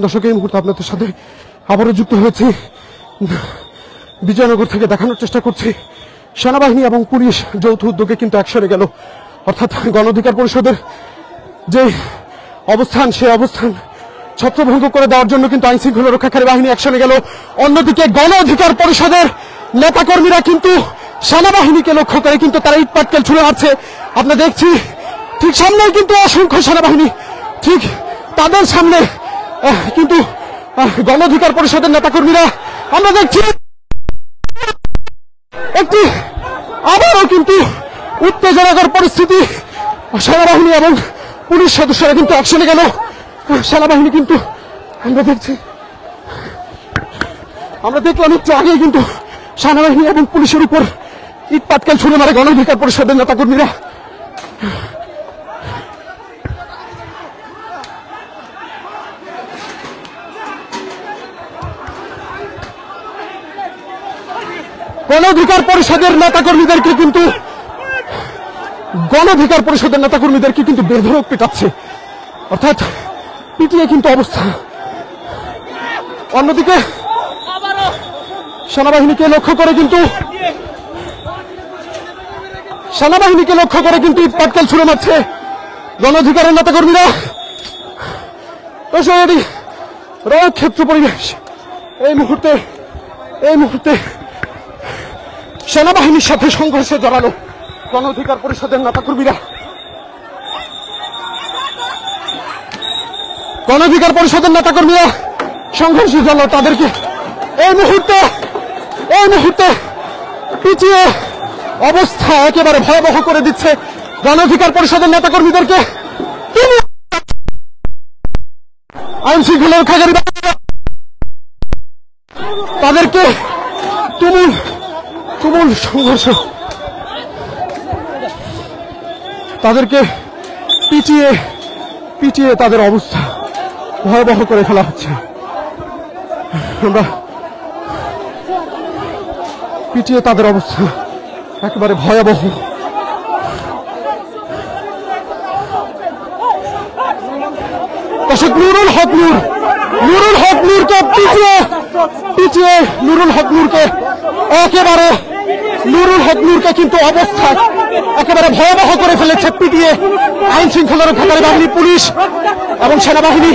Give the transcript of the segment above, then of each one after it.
দর্শক, এই মুহূর্তে আপনাদের সাথে আবারও যুক্ত হয়েছি। বিজয়নগর থেকে দেখানোর চেষ্টা করছি সেনাবাহিনী এবং পুলিশ যৌথ উদ্যোগে কিন্তু একসাথে গেল, অর্থাৎ গণ অধিকার পরিষদের যে অবস্থান, সেই অবস্থান ছত্রভঙ্গ করে দেওয়ার জন্য কিন্তু আইন শৃঙ্খলা রক্ষাকারী বাহিনী একসাথে গেল। অন্যদিকে গণ অধিকার পরিষদের নেতাকর্মীরা কিন্তু সেনাবাহিনীকে লক্ষ্য করে কিন্তু তারা ইট পাটকেল ছুড়ে মারছে। আমরা দেখছি ঠিক সামনেই কিন্তু অসংখ্য সেনাবাহিনী, ঠিক তাদের সামনে কিন্তু গণ অধিকার পরিষদের নেতাকর্মীরা, আমরা দেখছি একটি আবারও কিন্তু উত্তেজনাকর পরিস্থিতি। সেনাবাহিনী এবং পুলিশ সদস্যরা কিন্তু অ্যাকশনে গেল। সেনাবাহিনী কিন্তু আমরা দেখলাম একটু আগেই কিন্তু সেনাবাহিনী এবং পুলিশের উপর ইট পাটকেল ছুড়ে মারে গণ অধিকার পরিষদের নেতাকর্মীরা। গণ অধিকার পরিষদের নেতাকর্মীদেরকে কিন্তু বেধড়ক পিটাচ্ছে, অর্থাৎ পিটিয়ে কিন্তু অবস্থা। অন্যদিকে সেনাবাহিনীকে লক্ষ্য করে কিন্তু ইট পাটকেল ছুড়ে মারছে গণ অধিকারের নেতাকর্মীরা। রণক্ষেত্র পরিবেশ। এই মুহূর্তে সেনাবাহিনীর সাথে সংঘর্ষে জড়ালো গণ অধিকার পরিষদের নেতাকর্মীরা। গণ অধিকার পরিষদের নেতাকর্মীরা সংঘর্ষে জড়ালো, তাদেরকে এই মুহূর্তে পিছিয়ে অবস্থা একেবারে ভয়াবহ করে দিচ্ছে গণ অধিকার পরিষদের নেতাকর্মীদেরকে। আইন শৃঙ্খলা রক্ষাকারী তাদেরকে তুমুল সংঘর্ষ, তাদেরকে পিটিয়ে তাদের অবস্থা ভয়াবহ করে ফেলা হচ্ছে। আমরা পিটিয়ে তাদের অবস্থা একেবারে ভয়াবহ। দর্শক, নুরুল হক নূরকে পিটিয়ে নুরুল হক নূরকে কিন্তু অবস্থা একেবারে ভয়াবহ করে ফেলেছে পিটিয়ে আইন শৃঙ্খলা রক্ষাকারী বাহিনী, পুলিশ এবং সেনাবাহিনী।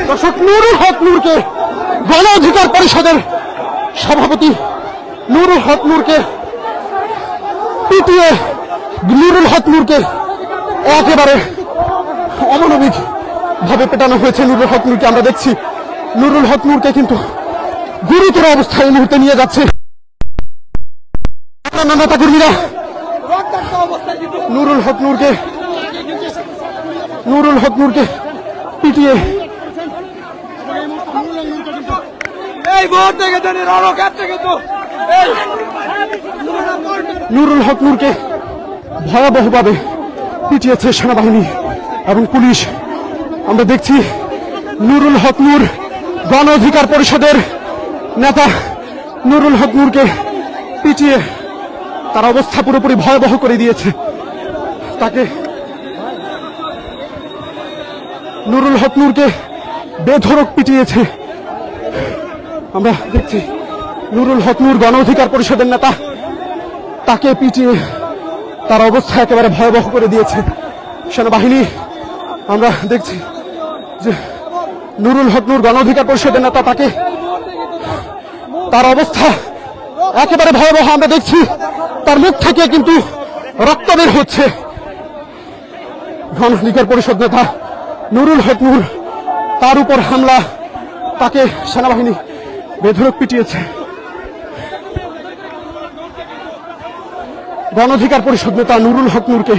দর্শক, নুরুল হক নূরকে, গণ অধিকার পরিষদের সভাপতি নুরুল হক নূরকে পিটিয়ে নুরুল হক নূরকে একেবারে অমানবিক ভাবে পেটানো হয়েছে। নুরুল হক নূরকে আমরা দেখছি, নুরুল হক নূরকে কিন্তু গুরুতর অবস্থায় এই মুহূর্তে নিয়ে যাচ্ছে নেতাকর্মীরা। নুরুল হক নূরকে পিটিয়ে নুরুল হক নূরকে ভয়াবহভাবে পিটিয়েছে সেনাবাহিনী এবং পুলিশ। আমরা দেখছি নুরুল হক নূর, গণ অধিকার পরিষদের নেতা নুরুল হক নূরকে পিটিয়ে তার অবস্থা পুরোপুরি ভয়াবহ করে দিয়েছে। তাকে নুরুল হক নূরকে বেধড়ক পিটিয়েছে। আমরা দেখছি নুরুল হক নূর, গণ অধিকার পরিষদের নেতা, তাকে পিটিয়ে তার অবস্থা একেবারে ভয়াবহ করে দিয়েছে সেনাবাহিনী। আমরা দেখছি যে নুরুল হক নূর, গণ অধিকার পরিষদের নেতা, তার অবস্থা একেবারে ভয়াবহ। আমরা দেখছি তার মুখ থেকে কিন্তু রক্ত বের হচ্ছে। গণ অধিকার পরিষদ নেতা নুরুল হক নূর, তার উপর হামলা, তাকে সেনাবাহিনী বেধড়ক পিটিয়েছে। গণ অধিকার পরিষদ নেতা নুরুল হক নূরকে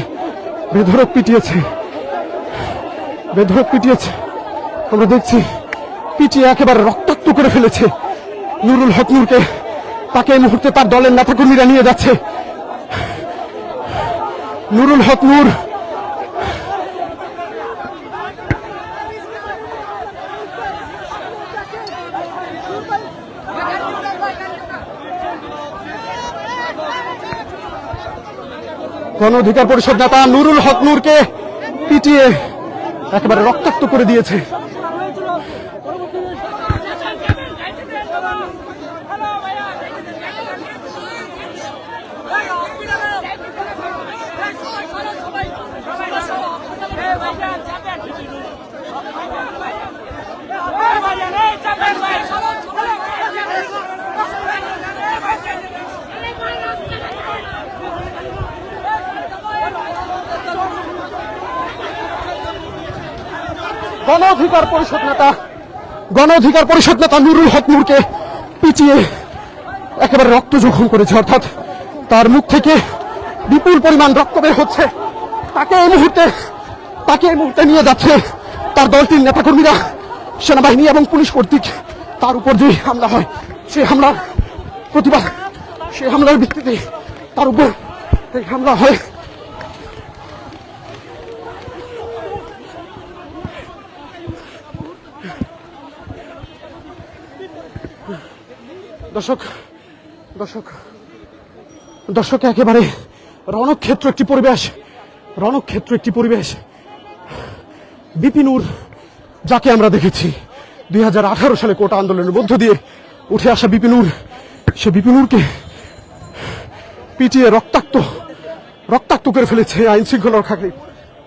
বেধড়ক পিটিয়েছে। আমরা দেখছি পিটিয়ে একেবারে রক্তাক্ত করে ফেলেছে নুরুল হক নূরকে। তাকে এই মুহূর্তে তার দলের নেতাকর্মীরা নিয়ে যাচ্ছে। নুরুল হক নূর গণ অধিকার পরিষদ নেতা নুরুল হক নূরকে পিটিয়ে একেবারে রক্তাক্ত করে দিয়েছে। গণ অধিকার পরিষদ নেতা নুরুল হক নূরকে পিটিয়ে একেবারে রক্ত জখম করেছে, অর্থাৎ তার মুখ থেকে বিপুল পরিমাণ রক্ত বের হচ্ছে। তাকে এই মুহূর্তে নিয়ে যাচ্ছে তার দলটির নেতাকর্মীরা। সেনাবাহিনী এবং পুলিশ কর্তৃক তার উপর যে হামলা হয়, সেই হামলার প্রতিবাদ, সেই হামলার ভিত্তিতে তার উপর এই হামলা হয়। দর্শক একেবারে রণক্ষেত্র একটি পরিবেশ। বিপিনুর, যাকে আমরা দেখেছি 2018 সালে কোটা আন্দোলনের মধ্য দিয়ে উঠে আসা বিপিনুর, সে বিপিনুরকে পিটিয়ে রক্তাক্ত করে ফেলেছে আইন শৃঙ্খলা রক্ষাকারী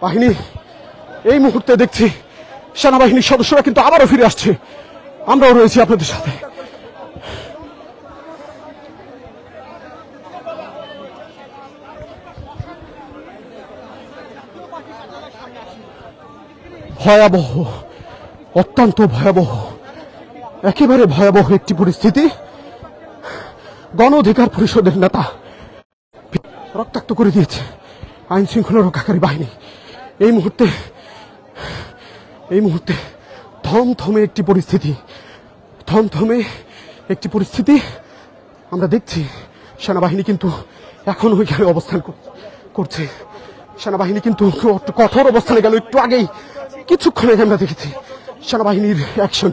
বাহিনী। এই মুহূর্তে দেখছি সেনাবাহিনীর সদস্যরা কিন্তু আবারও ফিরে আসছে। আমরাও রয়েছি আপনাদের সাথে। ভয়াবহ, অত্যন্ত ভয়াবহ, একেবারে ভয়াবহ একটি পরিস্থিতি। গণ অধিকার পরিষদের নেতা রক্তাক্ত করে দিয়েছে আইন শৃঙ্খলা রক্ষাকারী বাহিনী। এই মুহূর্তে থমথমে একটি পরিস্থিতি আমরা দেখছি। সেনাবাহিনী কিন্তু এখনো ওইখানে অবস্থান করছে। সেনাবাহিনী কিন্তু কঠোর অবস্থানে গেল একটু আগেই, কিছুক্ষণ আগে আমরা দেখেছি সেনাবাহিনীর অ্যাকশন।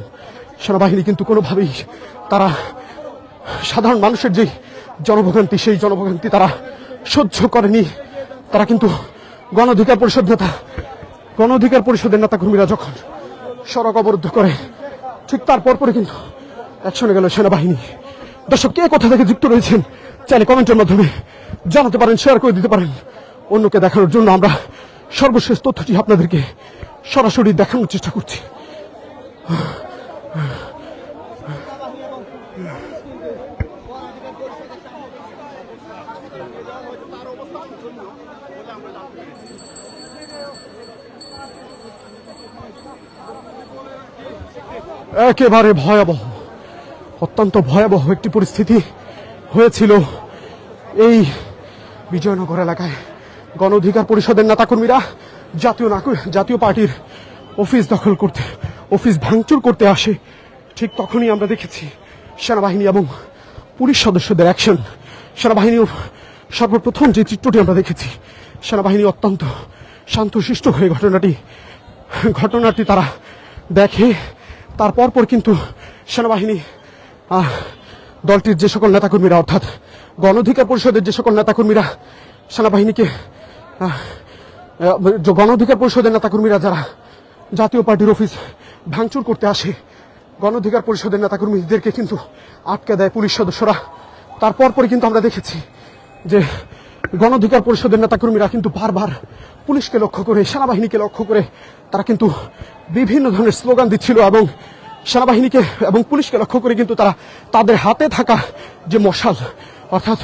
সেনাবাহিনী কিন্তু কোনোভাবেই তারা সাধারণ মানুষের যে জনভোগান্তি, সেই জনভোগান্তি তারা সহ্য করেনি। তারা কিন্তু গণ অধিকার পরিষদের নেতাকর্মীরা যখন সড়ক অবরুদ্ধ করে, ঠিক তার পরপরই কিন্তু অ্যাকশনে গেল সেনাবাহিনী। দর্শক, কে কোথা থেকে যুক্ত রয়েছেন চাইলে কমেন্টের মাধ্যমে জানাতে পারেন, শেয়ার করে দিতে পারেন। অন্যকে দেখানোর জন্য আমরা সর্বশেষ তথ্যটি আপনাদেরকে সরাসরি দেখানোর চেষ্টা করছি। একেবারে ভয়াবহ, অত্যন্ত ভয়াবহ একটি পরিস্থিতি হয়েছিল এই বিজয়নগর এলাকায়। গণ অধিকার পরিষদের নেতাকর্মীরা জাতীয় পার্টির অফিস ভাঙচুর করতে আসে। ঠিক তখনই আমরা দেখেছি সেনাবাহিনী এবং পুলিশ সদস্যদের অ্যাকশন। সেনাবাহিনীর সর্বপ্রথম যে চিত্রটি আমরা দেখেছি, সেনাবাহিনী অত্যন্ত শান্তশিষ্ট হয়ে ঘটনাটি তারা দেখে। তারপর কিন্তু সেনাবাহিনী দলটির যে সকল নেতাকর্মীরা, অর্থাৎ গণ অধিকার পরিষদের যে সকল নেতাকর্মীরা গণ অধিকার পরিষদের নেতাকর্মীরা যারা জাতীয় পার্টির অফিস ভাঙচুর করতে আসে, গণ অধিকার পরিষদের নেতাকর্মীদেরকে কিন্তু আটকে দেয় পুলিশ সদস্যরা। তারপরই কিন্তু আমরা দেখেছি যে গণ অধিকার পরিষদের নেতাকর্মীরা কিন্তু বারবার পুলিশকে লক্ষ্য করে, সেনাবাহিনীকে লক্ষ্য করে তারা কিন্তু বিভিন্ন ধরনের স্লোগান দিচ্ছিল এবং সেনাবাহিনীকে এবং পুলিশকে লক্ষ্য করে কিন্তু তারা তাদের হাতে থাকা যে মশাল, অর্থাৎ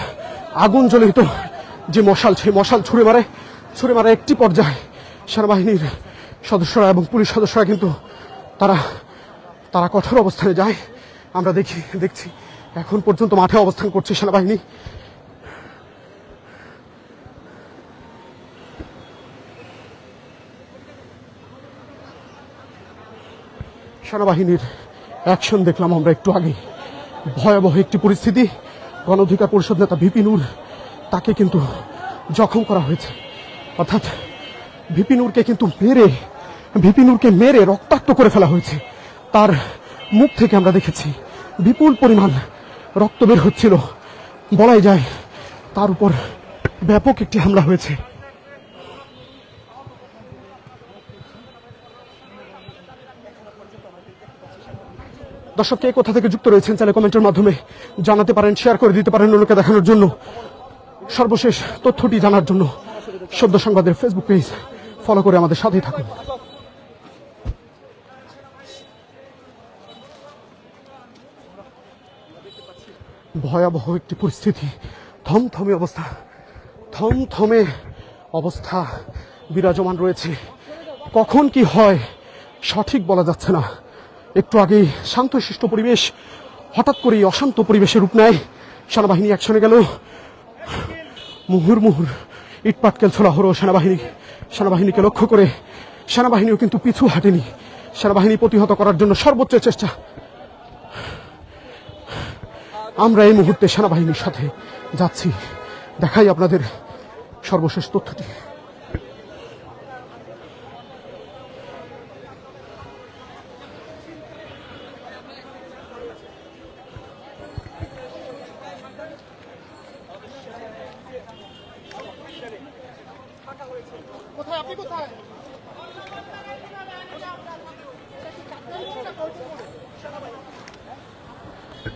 আগুন জ্বলিত যে মশাল, সেই মশাল ছুড়ে মারে। একটি পর্যায়ে সেনাবাহিনীর সদস্যরা এবং পুলিশ সদস্যরা কিন্তু তারা কঠোর অবস্থানে যায়। আমরা দেখছি এখন পর্যন্ত মাঠে অবস্থান করছে সেনাবাহিনী। সেনাবাহিনীর অ্যাকশন দেখলাম আমরা একটু আগে। ভয়াবহ একটি পরিস্থিতি। গণ অধিকার পরিষদ নেতা ভিপি নূর, তাকে কিন্তু জখম করা হয়েছে। অর্থাৎ ভিপি নূরকে মেরে রক্তাক্ত করে ফেলা হয়েছে। তার মুখ থেকে আমরা দেখেছি বিপুল পরিমাণ রক্ত বের হচ্ছিল। বলাই যায় তার উপর ব্যাপক একটি হামলা হয়েছে। দর্শক, কে কোথা থেকে যুক্ত রয়েছেন চাইলে কমেন্টের মাধ্যমে জানাতে পারেন, শেয়ার করে দিতে পারেন অন্যকে দেখানোর জন্য। সর্বশেষ তথ্যটি জানার জন্য সদ্য সংবাদের ফেসবুক পেজ ফলো করে আমাদের সাথেই থাকুন। ভয়াবহ একটি পরিস্থিতি, থমথমে অবস্থা বিরাজমান রয়েছে। কখন কি হয় সঠিক বলা যাচ্ছে না। একটু আগেই শান্তশিষ্ট পরিবেশ হঠাৎ করেই অশান্ত পরিবেশের রূপ নেয়। সেনাবাহিনী অ্যাকশনে গেল। মুহুর্মুহুর ইটপাটকেল ছোড়া হলো সেনাবাহিনীকে লক্ষ্য করে। সেনাবাহিনীও কিন্তু পিছু হাঁটেনি। সেনাবাহিনী প্রতিহত করার জন্য সর্বোচ্চ চেষ্টা। আমরা এই মুহূর্তে সেনাবাহিনীর সাথে যাচ্ছি। দেখাই আপনাদের সর্বশেষ তথ্যটি।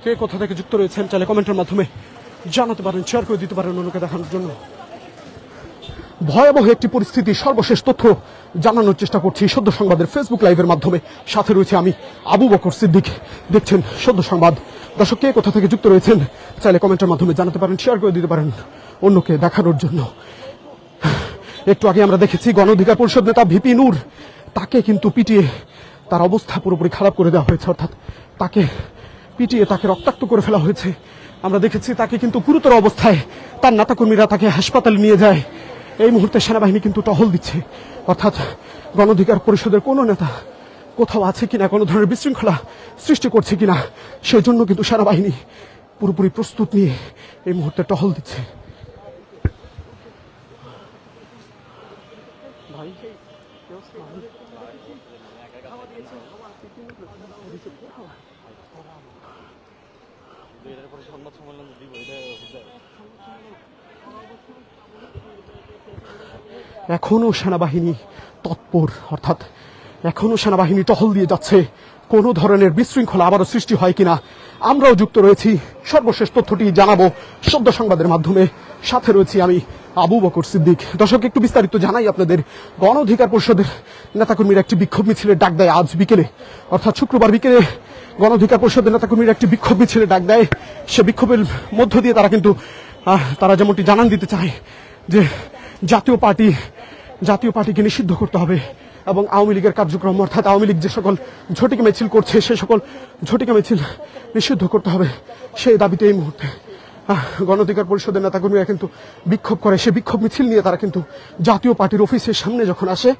কে কোথা থেকে যুক্ত রয়েছেন চাইলে কমেন্টের মাধ্যমে জানাতে পারেন, শেয়ার করে দিতে পারেন অন্যকে দেখানোর জন্য। ভয়াবহ একটি পরিস্থিতি, সর্বশেষ তথ্য জানানোর চেষ্টা করছি সদ্য সংবাদের ফেসবুক লাইভের মাধ্যমে। সাথে রয়েছে আমি আবু বকর সিদ্দিক। দেখছেন সদ্য সংবাদ। দর্শক, কে কোথা থেকে যুক্ত রয়েছেন চাইলে কমেন্টের মাধ্যমে জানাতে পারেন, শেয়ার করে দিতে পারেন অন্যকে দেখানোর জন্য। একটু আগে আমরা দেখেছি গণ অধিকার পরিষদ নেতা ভিপি নূর, তাকে কিন্তু পিটিয়ে তার অবস্থা পুরোপুরি খারাপ করে দেওয়া হয়েছে। অর্থাৎ তাকে পিটিয়ে তাকে রক্তাক্ত করে ফেলা হয়েছে। আমরা দেখেছি তাকে কিন্তু গুরুতর অবস্থায় তার নেতাকর্মীরা তাকে হাসপাতালে নিয়ে যায়। এই মুহূর্তে সেনাবাহিনী কিন্তু টহল দিচ্ছে। অর্থাৎ গণ অধিকার পরিষদের কোনো নেতা কোথাও আছে কিনা, কোনো ধরনের বিশৃঙ্খলা সৃষ্টি করছে কিনা, সেই জন্য কিন্তু সেনাবাহিনী পুরোপুরি প্রস্তুত নিয়ে এই মুহূর্তে টহল দিচ্ছে। এখনো সেনাবাহিনী তৎপর, অর্থাৎ এখনো সেনাবাহিনী টহল দিয়ে যাচ্ছে। কোনো ধরনের বিশৃঙ্খলা আবারও সৃষ্টি হয় কিনা আমরাও যুক্ত রয়েছি। সর্বশেষ তথ্যটি জানাবো সদ্য সংবাদের মাধ্যমে। সাথে রয়েছি আমি আবু বকর সিদ্দিক। দর্শক, একটু বিস্তারিত জানাই আপনাদের। গণ অধিকার পরিষদের নেতাকর্মীরা একটি বিক্ষোভ মিছিলের ডাক দেয় আজ বিকেলে, অর্থাৎ শুক্রবার বিকেলে গণ অধিকার পরিষদের নেতাকর্মীরা একটি বিক্ষোভ মিছিলের ডাক দেয়। সে বিক্ষোভের মধ্য দিয়ে তারা কিন্তু তারা যেমনটি জানান দিতে চায় যে জাতীয় পার্টিকে নিষিদ্ধ করতে হবে এবং আওয়ামী লীগের কার্যক্রম, অর্থাৎ আওয়ামী লীগ যে সকল ঝটিকা মিছিল করছে সে সকল ঝটিকা মিছিল নিষিদ্ধ করতে হবে। সেই দাবিতে এই মুহূর্তে গণ অধিকার পরিষদের নেতাকর্মীরা কিন্তু বিক্ষোভ করে। সে বিক্ষোভ মিছিল নিয়ে তারা কিন্তু জাতীয় পার্টির অফিসের সামনে যখন আসে,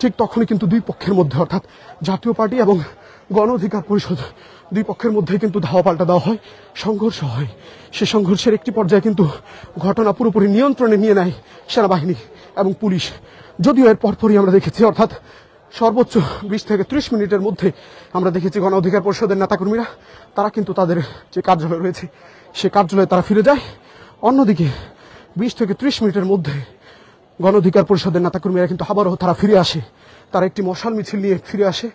ঠিক তখনই কিন্তু দুই পক্ষের মধ্যে, অর্থাৎ জাতীয় পার্টি এবং গণ অধিকার পরিষদ দুই পক্ষের মধ্যে কিন্তু ধাওয়া পাল্টা দেওয়া হয়, সংঘর্ষ হয়। সে সংঘর্ষের একটি পর্যায়ে কিন্তু ঘটনা পুরোপুরি নিয়ন্ত্রণে নিয়ে নেয় সেনাবাহিনী এবং পুলিশ। যদিও এর পরপরই আমরা দেখেছি, অর্থাৎ সর্বোচ্চ 20 থেকে 30 মিনিটের মধ্যে আমরা দেখেছি গণ অধিকার পরিষদের নেতাকর্মীরা তারা কিন্তু তাদের যে কার্যালয় রয়েছে সে কার্যালয়ে তারা ফিরে যায়। অন্যদিকে 20 থেকে 30 মিনিটের মধ্যে গণ অধিকার পরিষদের নেতাকর্মীরা কিন্তু আবারও তারা ফিরে আসে। তারা একটি মশাল মিছিল নিয়ে ফিরে আসে।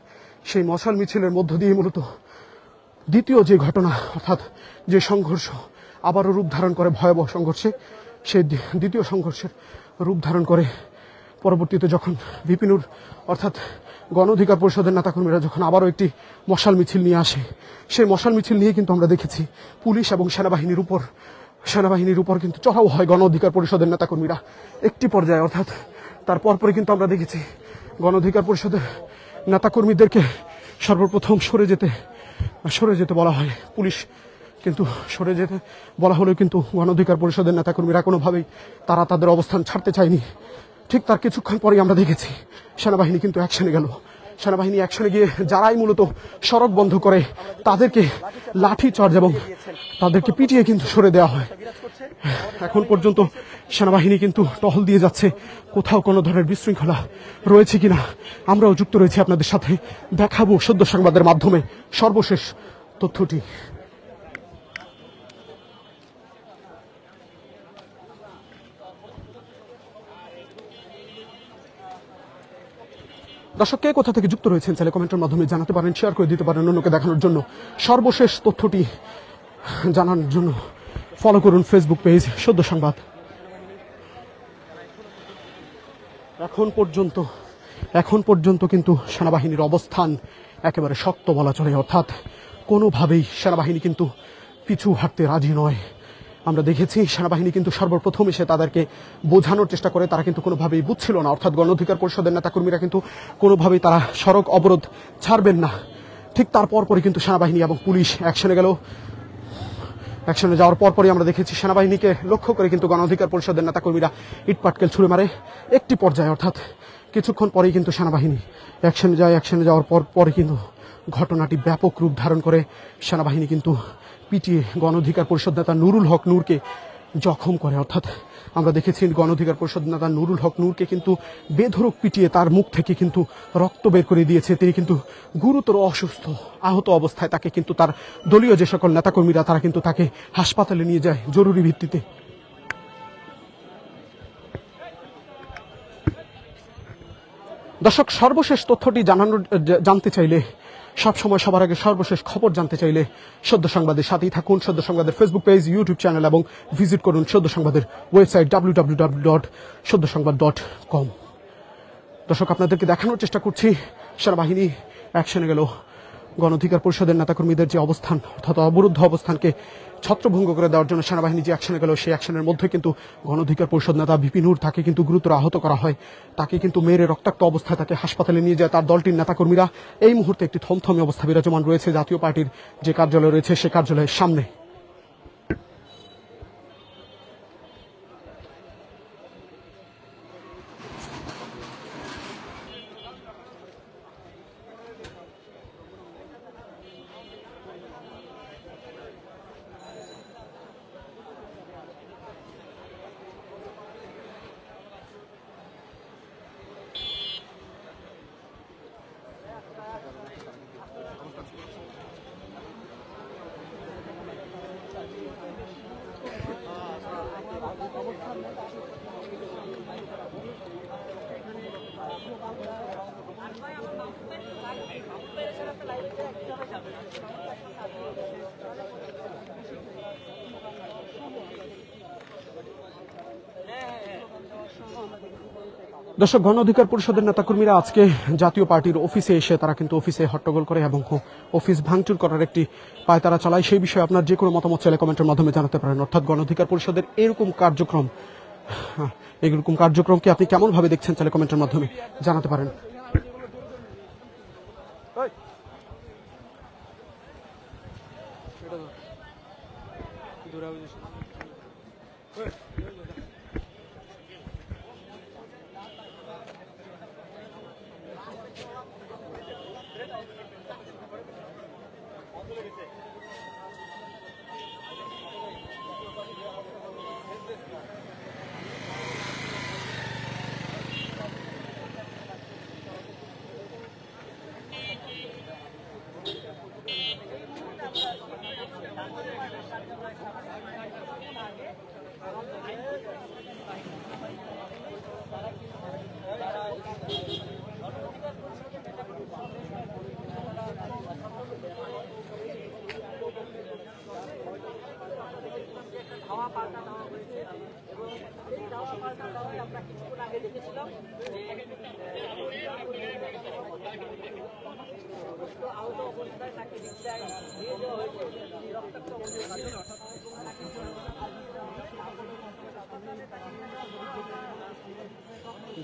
সেই মশাল মিছিলের মধ্য দিয়ে মূলত দ্বিতীয় যে ঘটনা, অর্থাৎ যে সংঘর্ষ আবারও রূপ ধারণ করে ভয়াবহ সংঘর্ষে, সেই দ্বিতীয় সংঘর্ষের রূপ ধারণ করে। পরবর্তীতে যখন ভিপি নূর অর্থাৎ গণ অধিকার পরিষদের নেতাকর্মীরা যখন আবারও একটি মশাল মিছিল নিয়ে আসে, সেই মশাল মিছিল নিয়ে কিন্তু আমরা দেখেছি পুলিশ এবং সেনাবাহিনীর উপর কিন্তু চড়াও হয় গণ অধিকার পরিষদের নেতাকর্মীরা একটি পর্যায়ে। অর্থাৎ তার পরপরে কিন্তু আমরা দেখেছি গণ অধিকার পরিষদের নেতাকর্মীদেরকে সর্বপ্রথম সরে যেতে বলা হয়। পুলিশ কিন্তু সরে যেতে বলা হলেও কিন্তু গণ অধিকার পরিষদের নেতাকর্মীরা কোনোভাবেই তারা তাদের অবস্থান ছাড়তে চায়নি। ঠিক তার কিছুক্ষণ পরেই আমরা দেখেছি সেনাবাহিনী কিন্তু অ্যাকশনে গেল। সেনাবাহিনী অ্যাকশনে গিয়ে যারাই মূলত সড়ক বন্ধ করে তাদেরকে লাঠি চার্জ এবং তাদেরকে পিটিয়ে কিন্তু সরে দেওয়া হয়। এখন পর্যন্ত সেনাবাহিনী কিন্তু টহল দিয়ে যাচ্ছে, কোথাও কোনো ধরনের বিশৃঙ্খলা রয়েছে কিনা আমরাও যুক্ত রয়েছি আপনাদের সাথে, দেখাবো সদ্য সংবাদের মাধ্যমে সর্বশেষ তথ্যটি। দর্শক, কে কোথা থেকে যুক্ত রয়েছেন চাইলে কমেন্টের মাধ্যমে জানাতে পারেন, শেয়ার করে দিতে পারেন অন্যকে দেখানোর জন্য। সর্বশেষ তথ্যটি জানানোর জন্য ফলো করুন ফেসবুক পেজ সদ্য সংবাদ। এখন পর্যন্ত কিন্তু সেনাবাহিনীর অবস্থান একেবারে শক্ত বলা চলে, অর্থাৎ কোনোভাবেই সেনাবাহিনী কিন্তু পিছু হাঁটতে রাজি নয়। আমরা দেখেছি সেনাবাহিনী কিন্তু সর্বপ্রথম এসে তাদেরকে বোঝানোর চেষ্টা করে, তারা কিন্তু কোনোভাবেই বুঝছিল না, অর্থাৎ গণ অধিকার পরিষদের নেতাকর্মীরা কিন্তু কোনোভাবেই তারা সড়ক অবরোধ ছাড়বেন না। ঠিক তারপর পরই কিন্তু সেনাবাহিনী এবং পুলিশ অ্যাকশনে গেল। অ্যাকশনে যাওয়ার পরপরই আমরা দেখেছি সেনাবাহিনীকে লক্ষ্য করে কিন্তু গণ অধিকার পরিষদের নেতাকর্মীরা ইটপাটকেল ছুড়ে মারে। একটি পর্যায়ে অর্থাৎ কিছুক্ষণ পরেই কিন্তু সেনাবাহিনী অ্যাকশনে যায়। অ্যাকশনে যাওয়ার পরে কিন্তু ঘটনাটি ব্যাপক রূপ ধারণ করে। সেনাবাহিনী কিন্তু পিটিয়ে গণ অধিকার পরিষদ নেতা নুরুল হক নূরকে জখম করে, অর্থাৎ আমরা দেখেছি গণ অধিকার পরিষদ নেতা নুরুল হক নূরকে কিন্তু বেধড়ক পিটিয়ে তার মুখ থেকে কিন্তু রক্ত বের করে দিয়েছে। তিনি কিন্তু গুরুতর অসুস্থ, আহত অবস্থায় তাকে কিন্তু তার দলীয় যে সকল নেতাকর্মীরা তারা কিন্তু তাকে হাসপাতালে নিয়ে যায় জরুরি ভিত্তিতে। দর্শক, সর্বশেষ তথ্যটি জানতে চাইলে, সবসময় সবার আগে সর্বশেষ খবর জানতে চাইলে সদ্য সংবাদের সাথেই থাকুন। সদ্য সংবাদের ফেসবুক পেজ, ইউটিউব চ্যানেল এবং ভিজিট করুন সদ্য সংবাদের ওয়েবসাইট www.সদ্যসংবাদ.com। দর্শক, আপনাদেরকে দেখানোর চেষ্টা করছি সেনাবাহিনী অ্যাকশনে গেল। গণ অধিকার পরিষদের নেতাকর্মীদের যে অবস্থান, অর্থাৎ অবরুদ্ধ অবস্থানকে ছত্রভঙ্গ করে দেওয়ার জন্য সেনাবাহিনী যে অ্যাকশনে গেল, সেই অ্যাকশনের মধ্যে কিন্তু গণ অধিকার পরিষদ নেতা ভিপি নূর, তাকে কিন্তু গুরুতর আহত করা হয়। তাকে কিন্তু মেরে রক্তাক্ত অবস্থায় তাকে হাসপাতালে নিয়ে যায় তার দলটির নেতাকর্মীরা। এই মুহূর্তে একটি থমথমে অবস্থা বিরাজমান রয়েছে জাতীয় পার্টির যে কার্যালয় রয়েছে সে কার্যালয়ের সামনে। দর্শক, গণ অধিকার পরিষদের নেতাকর্মীরা আজকে জাতীয় পার্টির অফিসে এসে তারা কিন্তু অফিসে হট্টগোল করে এবং অফিস ভাঙচুর করার একটি পায়তারা চালায়। সেই বিষয়ে আপনার যে কোনো মতামত চাইলে কমেন্টের মাধ্যমে জানাতে পারেন। অর্থাৎ গণ অধিকার পরিষদের এরকম কার্যক্রমকে আপনি কেমন ভাবে দেখছেন চাইলে কমেন্টের মাধ্যমে জানাতে পারেন।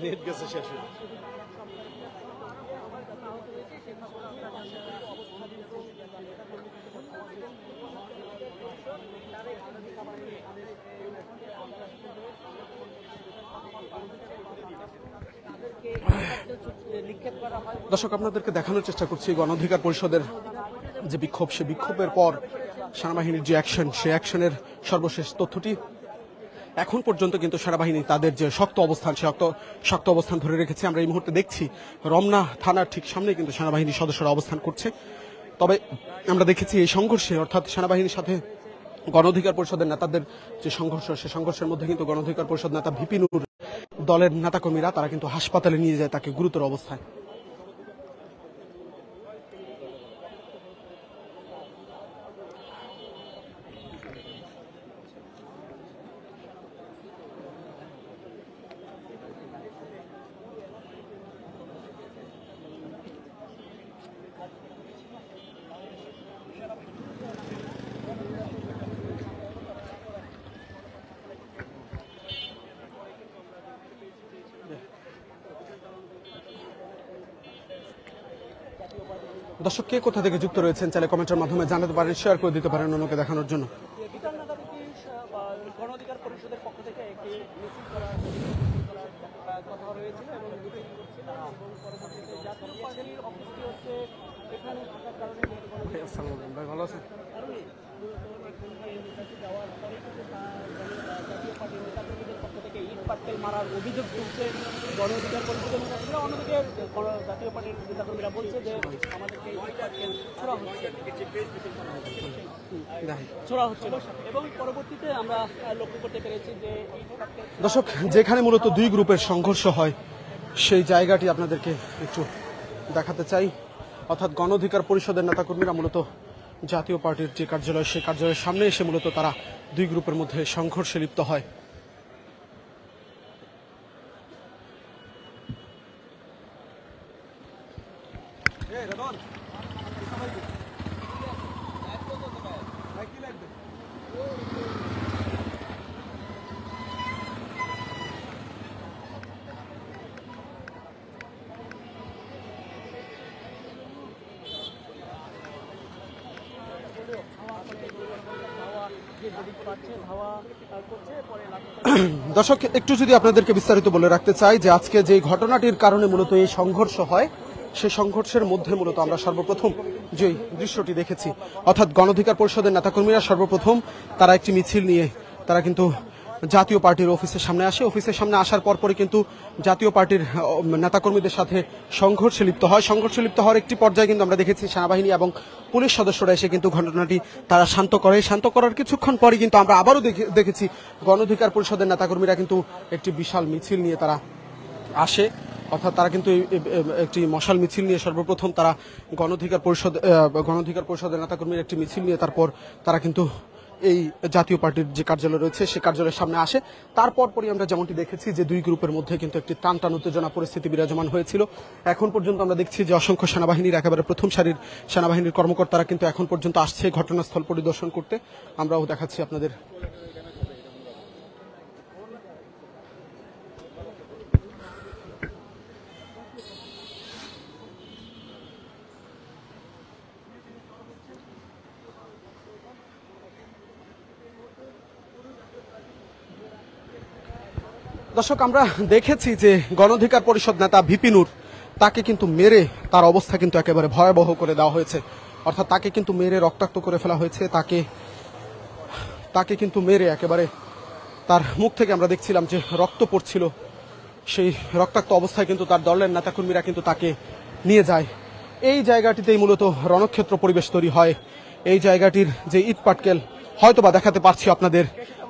নেট গেছে শেষ হয়ে। নিক্ষেপ করা দর্শক, আপনাদেরকে দেখানোর চেষ্টা করছি গণ অধিকার পরিষদের যে বিক্ষোভ, সে বিক্ষোভের পর সেনাবাহিনীর যে অ্যাকশন, সেই অ্যাকশনের সর্বশেষ তথ্যটি। এখন পর্যন্ত কিন্তু সেনাবাহিনী তাদের যে শক্ত অবস্থান, সে শক্ত অবস্থান ধরে রেখেছে। আমরা এই মুহূর্তে দেখছি রমনা থানার ঠিক সামনে কিন্তু সেনাবাহিনীর সদস্যরা অবস্থান করছে। তবে আমরা দেখেছি এই সংঘর্ষে, অর্থাৎ সেনাবাহিনীর সাথে গণ অধিকার পরিষদের নেতাদের যে সংঘর্ষ, সে সংঘর্ষের মধ্যে কিন্তু গণ অধিকার পরিষদ নেতা ভিপি নুর দলের নেতাকর্মীরা তারা কিন্তু হাসপাতালে নিয়ে যায় তাকে গুরুতর অবস্থায়। দর্শক, কে কোথা থেকে যুক্ত রয়েছেন চাইলে কমেন্টের মাধ্যমে জানাতে পারেন, শেয়ার করে দিতে পারেন অন্যকে দেখানোর জন্য। গণ অধিকার পরিষদের পক্ষ থেকে একটি মিছিল করার কথা রয়েছিল এবং মিটিং করছিল এবং পরবর্তীতে জাতীয় পার্টির অফিসটি হচ্ছে এখানে থাকার কারণে ভাই ভালো আছেন? যাওয়ার পরে কিন্তু জাতীয় পার্টির নেতাকর্মীদের পক্ষ থেকে ইট পাটকেল মারার অভিযোগ তুলছে গণ অধিকার পরিষদের নেতাকর্মীরা। অন্যদিকে জাতীয় পার্টির নেতাকর্মীরা বলছে যে আমাদেরকে ইট পাটকেল ছোড়া হচ্ছিল এবং পরবর্তীতে আমরা লক্ষ্য করতে পেরেছি যে ইট পাটকেল। দর্শক, যেখানে মূলত দুই গ্রুপের সংঘর্ষ হয় সেই জায়গাটি আপনাদেরকে একটু দেখাতে চাই। অর্থাৎ গণ অধিকার পরিষদের নেতাকর্মীরা মূলত জাতীয় পার্টির যে কার্যালয়, সেই কার্যালয়ের সামনে এসে মূলত তারা দুই গ্রুপের মধ্যে সংঘর্ষে লিপ্ত হয়। দর্শক, একটু যদি আপনাদেরকে বিস্তারিত বলে রাখতে চাই যে আজকে যে ঘটনাটির কারণে মূলত এই সংঘর্ষ হয়, সেই সংঘর্ষের মধ্যে মূলত আমরা সর্বপ্রথম যে দৃশ্যটি দেখেছি, অর্থাৎ গণ অধিকার পরিষদের নেতাকর্মীরা সর্বপ্রথম তারা একটি মিছিল নিয়ে তারা কিন্তু জাতীয় পার্টির অফিসের সামনে আসে। অফিসের সামনে আসার পরপরই কিন্তু জাতীয় পার্টির নেতাকর্মীদের সাথে সংঘর্ষে লিপ্ত হয়। সংঘর্ষে লিপ্ত হওয়ার একটি পর্যায়ে কিন্তু আমরা দেখেছি সেনাবাহিনী এবং পুলিশ সদস্যরা এসে কিন্তু ঘটনাটি তারা শান্ত করে। শান্ত করার কিছুক্ষণ পরই কিন্তু আমরা আবারও দেখেছি গণ অধিকার পরিষদের নেতাকর্মীরা কিন্তু একটি বিশাল মিছিল নিয়ে তারা আসে। অর্থাৎ তারা কিন্তু একটি মশাল মিছিল নিয়ে সর্বপ্রথম তারা গণ অধিকার পরিষদের নেতাকর্মীর একটি মিছিল নিয়ে তারপর তারা কিন্তু এই জাতীয় পার্টির যে কার্যালয় রয়েছে সেই কার্যালয়ের সামনে আসে। তারপর পরই আমরা যেমনটি দেখেছি যে দুই গ্রুপের মধ্যে কিন্তু একটি টান উত্তেজনা পরিস্থিতি বিরাজমান হয়েছিল। এখন পর্যন্ত আমরা দেখছি যে অসংখ্য সেনাবাহিনীর একেবারে প্রথম সারির সেনাবাহিনীর কর্মকর্তারা কিন্তু এখন পর্যন্ত আসছে ঘটনাস্থল পরিদর্শন করতে। আমরাও দেখাচ্ছি আপনাদের। দর্শক, আমরা দেখেছি যে গণ অধিকার পরিষদ নেতা ভিপি নুর তাকে কিন্তু মেরে তার অবস্থা কিন্তু একেবারে ভয়াবহ করে দেওয়া হয়েছে। অর্থাৎ তাকে কিন্তু মেরে রক্তাক্ত করে ফেলা হয়েছে। তাকে কিন্তু মেরে একেবারে তার মুখ থেকে আমরা দেখছিলাম যে রক্ত পড়ছিল। সেই রক্তাক্ত অবস্থায় কিন্তু তার দলের নেতাকর্মীরা কিন্তু তাকে নিয়ে যায়। এই জায়গাটিতেই মূলত রণক্ষেত্র পরিবেশ তৈরি হয়। এই জায়গাটির যে ইট পাটকেল হয়তোবা দেখাতে পারছি আপনাদের,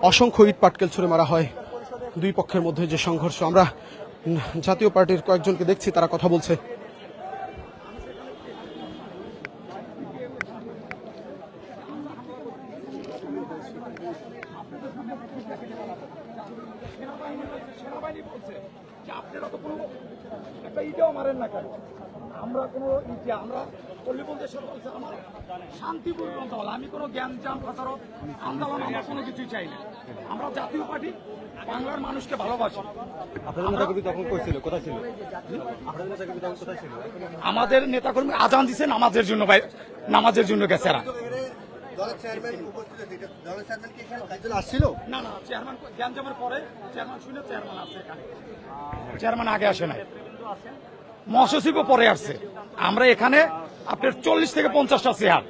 অসংখ্য ইট পাটকেল ছুড়ে মারা হয়। দুই পক্ষের মধ্যে যে সংঘর্ষ, আমরা জাতীয় পার্টির কয়েকজনকে দেখছি তারা কথা বলছে। আমরা কোনো আমরা পল্লীবল দেশের আমার শান্তিপূর্ণ দল, আমি কোনো জ্ঞান প্রচারক আন্দোলন আমরা কোনো কিছুই চাই না। আমরা জাতীয় পার্টি বাংলার মানুষকে ভালোবাসি। আমাদের নেতাকর্মী আজান দিছে নামাজের জন্য গেছে এরা। না না, চেয়ারম্যান জ্ঞান জমের পরে চেয়ারম্যান শুনে চেয়ারম্যান আছে এখানে, চেয়ারম্যান আগে আসে নাই। মৎস্যশিল্প পরে আসছে। আমরা এখানে আপনার 40 থেকে 50টা চেয়ার,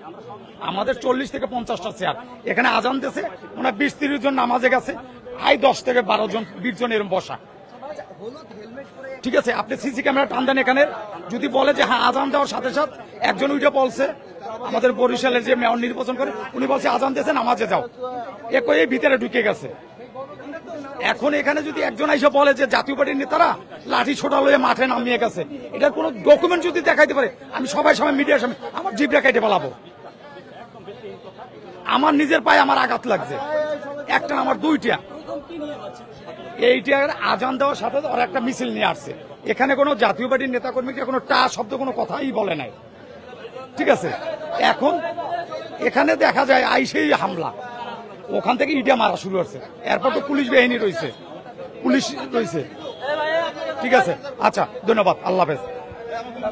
আমাদের 40 থেকে 50টা চেয়ার এখানে আজান দিয়েছে, ওনার 20-30 জন নামাজে গেছে, হাই 10 থেকে 12 জন 20 জন এরকম বসা। ঠিক আছে, আপনি সিসি ক্যামেরা টান দেন এখানে, যদি বলে যে হ্যাঁ আজান দেওয়ার সাথে সাথে একজন উইটা বলছে, আমাদের বরিশালের যে মেয়র নির্বাচন করে উনি বলছে আজান দিয়েছে নামাজে যাও, এই ভিতরে ঢুকে গেছে। এখন এখানে যদি একজন এসে বলে যে জাতীয় পার্টির নেতারা লাঠি ছোটা লয়ে মাঠে নামিয়ে গেছে, এটার কোনো ডকুমেন্ট যদি দেখাইতে পারে, আমি সবাই মিডিয়ার সামনে আমার জিভটা কেটে ফেলাবো। আমার নিজের পায়ে আমার আঘাত লাগছে, একটা আমার দুইটা। এইটার আজান দেওয়ার সাথে ওরা একটা মিছিল নিয়ে আসছে, এখানে কোনো জাতীয় পার্টির নেতা কর্মীকে কোনো টা শব্দ কোনো কথাই বলে নাই। ঠিক আছে, এখন এখানে দেখা যায় আইসেই হামলা, ওখান থেকে ইটা মারা শুরু হচ্ছে, এরপর তো পুলিশ বাহিনী রয়েছে, পুলিশ রয়েছে। ঠিক আছে, আচ্ছা, ধন্যবাদ, আল্লাহ হাফেজ।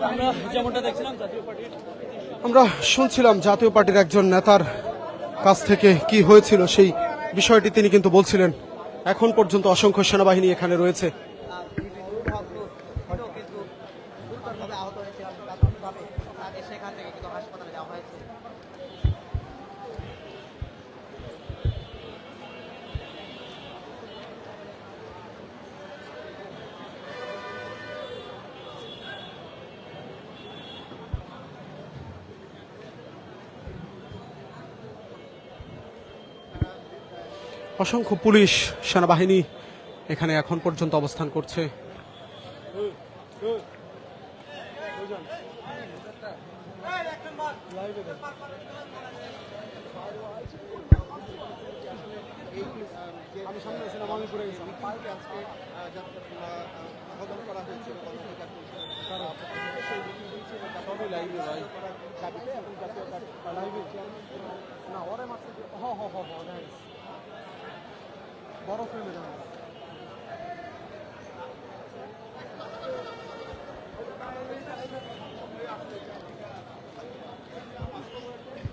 আমরা যেমনটা দেখছিলাম জাতীয় পার্টির আমরা শুনছিলাম জাতীয় পার্টির একজন নেতার কাছ থেকে কি হয়েছিল সেই বিষয়টি তিনি কিন্তু বলছিলেন। এখন পর্যন্ত অসংখ্য সেনাবাহিনী এখানে রয়েছে। অসংখ্য পুলিশ সেনাবাহিনী এখানে এখন পর্যন্ত অবস্থান করছে।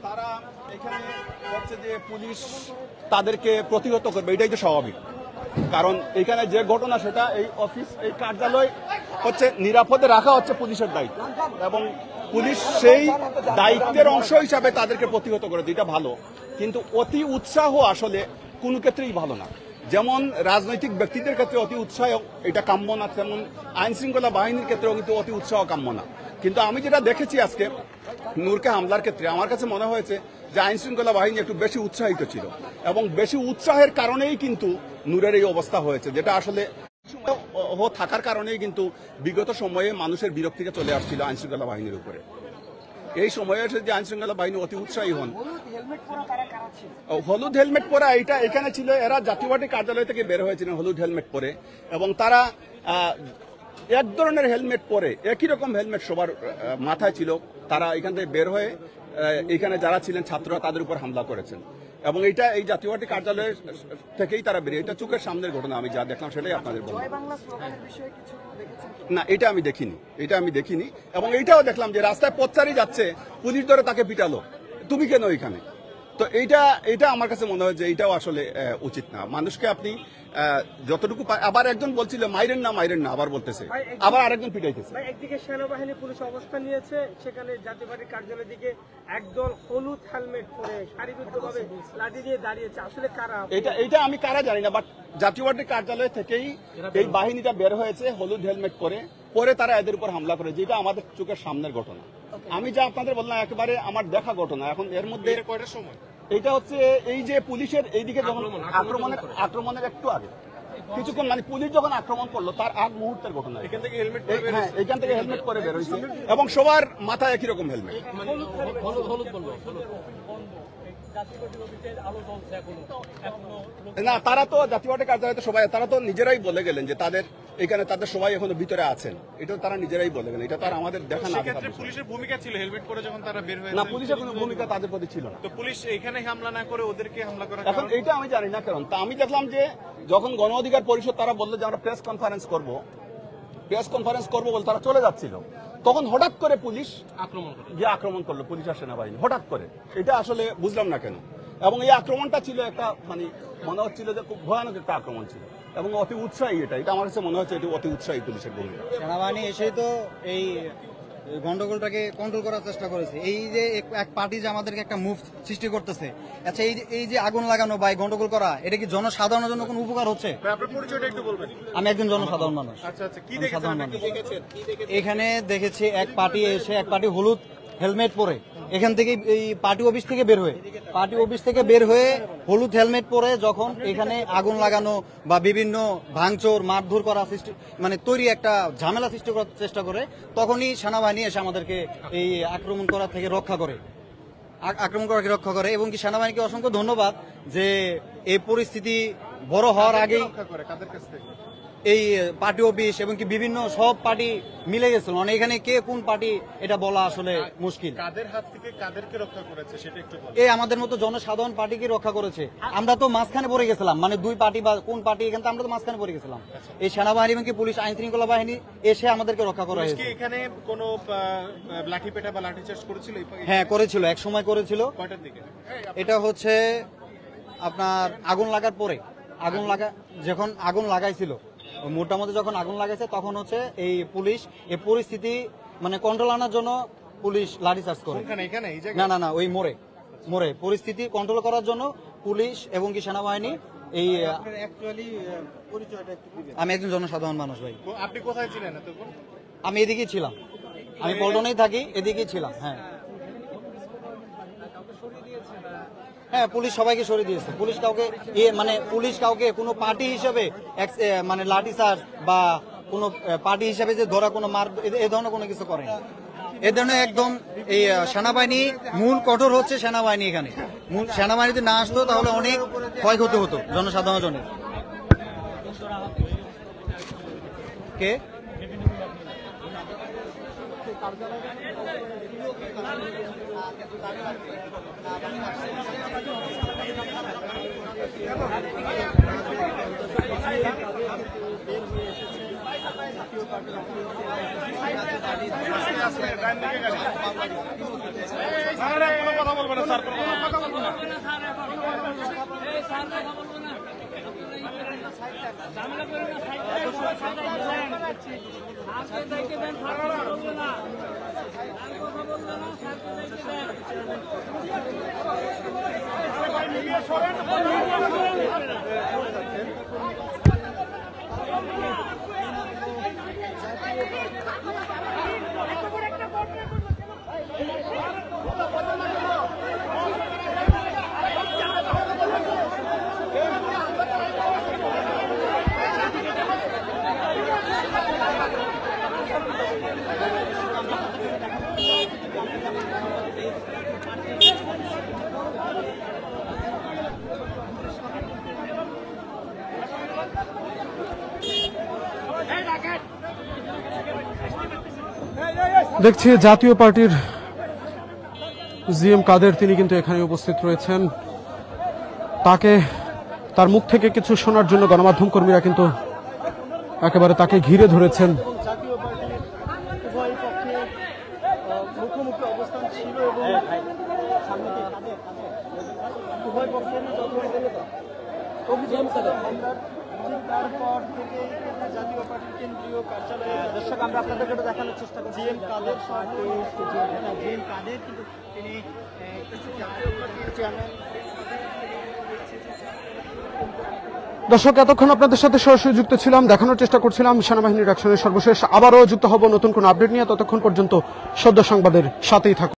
তারা এখানে হচ্ছে যে পুলিশ তাদেরকে প্রতিহত করবে, এটাই তো স্বাভাবিক। কারণ এখানে যে ঘটনা সেটা এই অফিস, এই কার্যালয় হচ্ছে নিরাপদে রাখা হচ্ছে পুলিশের দায়িত্ব, এবং পুলিশ সেই দায়িত্বের অংশ হিসাবে তাদেরকে প্রতিহত করে, এটা ভালো। কিন্তু অতি উৎসাহ আসলে কোনো ক্ষেত্রেই ভালো না। যেমন রাজনৈতিক ব্যক্তিদের ক্ষেত্রে অতি উৎসাহ এটা কাম্য না, তেমন আইন শৃঙ্খলা বাহিনীর ক্ষেত্রেও কিন্তু অতি উৎসাহ কাম্য না। কিন্তু আমি যেটা দেখেছি আজকে নূরকে হামলার ক্ষেত্রে, আমার কাছে মনে হয়েছে যে আইন শৃঙ্খলা বাহিনী একটু বেশি উৎসাহিত ছিল, এবং বেশি উৎসাহের কারণেই কিন্তু নূরের এই অবস্থা হয়েছে, যেটা আসলে থাকার কারণেই কিন্তু বিগত সময়ে মানুষের বিরক্তিকে চলে আসছিল আইন শৃঙ্খলা বাহিনীর উপরে। এই সময়ে এসে যে আইন শৃঙ্খলা বাহিনী অতি উৎসাহী হন। হলুদ হেলমেট পরা এইটা এখানে ছিল, এরা জাতীয় পার্টি কার্যালয় থেকে বের হয়েছিলেন হলুদ হেলমেট পরে, এবং তারা এক ধরনের হেলমেট পরে, একই রকম হেলমেট সবার মাথায় ছিল। তারা এখান থেকে বের হয়ে এখানে যারা ছিলেন ছাত্ররা তাদের উপর হামলা করেছেন, এবং এইটা এই জাতীয় পার্টি কার্যালয়ের থেকেই তারা বেরিয়ে, এটা চোখের সামনের ঘটনা, আমি যা দেখলাম সেটাই আপনাদের বলবো। না, এটা আমি দেখিনি, এবং এইটাও দেখলাম যে রাস্তায় পথচারী যাচ্ছে, পুলিশ ধরে তাকে পিটালো, তুমি কেন এখানে। তো এইটা আমার কাছে মনে হয় যে এইটাও আসলে উচিত না। মানুষকে আপনি যতটুকু, আবার একজন বলছিল মাইরেন না, আবার বলতেছে, আবার আরেকজন পিটাইতেছে। একদিকে সেনাবাহিনী পুলিশ অবস্থান নিয়েছে, সেখানে জাতীয় পার্টির কার্যালয়ের দিকে একদল হলুদ হেলমেট পরে সারিবদ্ধভাবে লাঠি দিয়ে দাঁড়িয়েছে, আসলে কারা? এটা আমি কারা জানি না, বাট জাতীয় পার্টির কার্যালয় থেকেই এই বাহিনীটা বের হয়েছে হলুদ হেলমেট পরে তারা এদের উপর হামলা করে, যেটা আমাদের চোখের সামনের ঘটনা। আমি যা আপনাদের বললাম একেবারে আমার দেখা ঘটনা। এখন এর মধ্যে এটা হচ্ছে এই যে পুলিশের এইদিকে যখন আক্রমণের একটু আগে কিছুক্ষণ, মানে পুলিশ যখন আক্রমণ করলো তার আগ মুহূর্তের ঘটনা। এখান থেকে হেলমেট পরে বের হয়েছে, এবং সবার মাথায় একই রকম হেলমেট। না, তারা তো জাতীয় পার্টি কার্যালয়তে সবাই, তারা তো নিজেরাই বলে গেলেন যে তাদের সবাই এখনো ভিতরে আছেন, এটা তারা নিজেরাই বলে গেলেন, এটা তার আমাদের দেখা না। পুলিশের ভূমিকা ছিল হেলমেট পরে যখন তারা বের হয়েছে? না, পুলিশের কোনো ভূমিকা তাদের প্রতি ছিল না। তো পুলিশ এখানে হামলা না করে ওদেরকে হামলা করা, এখন এইটা আমি জানি না কারণ। তা আমি দেখলাম যে যখন গণ অধিকার পরিষদ তারা বললো যে আমরা প্রেস কনফারেন্স করবো বলে তারা চলে যাচ্ছিল, তখন হঠাৎ করে পুলিশ আক্রমণ করলো, পুলিশ আর সেনাবাহিনী হঠাৎ করে। এটা আসলে বুঝলাম না কেন, এবং এই আক্রমণটা ছিল একটা, মানে মনে হচ্ছিল যে খুব ভয়ানক একটা আক্রমণ ছিল। এবং অতি উৎসাহী এটা আমার কাছে মনে হচ্ছে এটি অতি উৎসাহী পুলিশের ভূমিকা। সেনাবাহিনী এসেই তো এই গন্ডগোলটাকে কন্ট্রোল করার চেষ্টা করেছে। এই যে এক পার্টি যে আমাদেরকে একটা মুভ সৃষ্টি করতেছে, আচ্ছা এই যে আগুন লাগানো বা এই গন্ডগোল করা, এটা কি জনসাধারণের জন্য কোনো উপকার হচ্ছে? আপনার পরিচয়টা একটু বলবেন। আমি একজন জনসাধারণ মানুষ। আচ্ছা কি আমি দেখেছেন সাধারণ আপনি? মানুষ। এখানে দেখেছি এক পার্টি হলুদ হেলমেট পরে এখান থেকে এই পার্টি অফিস থেকে বের হয়ে হলুদ হেলমেট পরে যখন এখানে আগুন লাগানো বা বিভিন্ন ভাঙচুর মারধর করা সৃষ্টি মানে তৈরি একটা ঝামেলা সৃষ্টি করার চেষ্টা করে, তখনই সেনাবাহিনী এসে আমাদেরকে এই আক্রমণ করা থেকে রক্ষা করে এবং কি সেনাবাহিনীকে অসংখ্য ধন্যবাদ যে এই পরিস্থিতি বড় হওয়ার আগেই রক্ষা করে কাদের কাছ থেকে? এই পার্টি অফিস এবং কি বিভিন্ন সব পার্টি মিলে গেছিল, মানে এখানে কে কোন পার্টি এটা বলা আসলে মুশকিল। কাদের হাত থেকে কাদেরকে রক্ষা করেছে সেটা একটু বলুন। এই আমাদের মতো জনসাধারণ পার্টিকে রক্ষা করেছে। আমরা তো মাঝখানে পড়ে গেছিলাম, মানে দুই পার্টি বা কোন পার্টি এখানে আমরা তো মাঝখানে পড়ে গেছিলাম। এই সেনাবাহিনী এবং কি পুলিশ আইন শৃঙ্খলা বাহিনী এসে আমাদেরকে রক্ষা করা পুলিশ কি হয়েছে। এখানে কোনো লাঠি পেটা বা লাঠি চার্জ করেছিল? হ্যাঁ করেছিল, এক সময় করেছিল। কয়টার দিকে? এটা হচ্ছে আপনার আগুন লাগার পরে যখন আগুন লাগাইছিল মোটামুটি যখন আগুন লাগাইছে তখন হচ্ছে এই পুলিশ এই পরিস্থিতি মানে কন্ট্রোল আনার জন্য পুলিশ লাঠিচার্জ করে। এখানে এই জায়গায়? না ওই মোড়ে পরিস্থিতি কন্ট্রোল করার জন্য পুলিশ এবং কি সেনাবাহিনী এই আমি একজন জনসাধারণ মানুষ ভাই। আপনি কোথায় ছিলেন এতক্ষণ? আমি এদিকেই ছিলাম, আমি পল্টনেই থাকি, এদিকেই ছিলাম। হ্যাঁ পুলিশ সবাইকে সরিয়ে দিয়েছে। পুলিশ কাউকে কোনো পার্টি হিসেবে মানে লাঠিচার্জ বা কোনো পার্টি হিসেবে যে ধরা কোনো মার এ ধরনের কোনো কিছু করে না। এ ধরনের একদম এই সেনাবাহিনী মূল কঠোর হচ্ছে সেনাবাহিনী। এখানে মূল সেনাবাহিনী যদি না আসতো তাহলে অনেক ক্ষয়ক্ষতি হতো জনসাধারণের জন্য। কে কথা বলবেন না স্যার, কথা বলবেন না। দেখছি জাতীয় পার্টির জিএম কাদের তিনি কিন্তু এখানে উপস্থিত রয়েছেন। তার মুখ থেকে কিছু শোনার জন্য গণমাধ্যম কর্মীরা কিন্তু একেবারে তাকে ঘিরে ধরেছেন। জাতীয় পার্টির উভয় পক্ষে মুখোমুখি অবস্থান ছিল এবং উভয় পক্ষের অভিযান তারপর থেকে জাতীয় পার্টির কেন্দ্রীয় কার্যালয়ে দর্শক আমরা আপনাদেরকে দেখানোর চেষ্টা করছি। জিএম কাদের কিন্তু তিনি জাতীয় পার্টির চেয়ারম্যান। দর্শক এতক্ষণ আপনাদের সাথে সরাসরি যুক্ত ছিলাম, দেখানোর চেষ্টা করছিলাম সেনাবাহিনীর অ্যাকশনের সর্বশেষ। আবারও যুক্ত হব নতুন কোন আপডেট নিয়ে। ততক্ষণ পর্যন্ত সদ্য সংবাদের সাথেই থাকুন।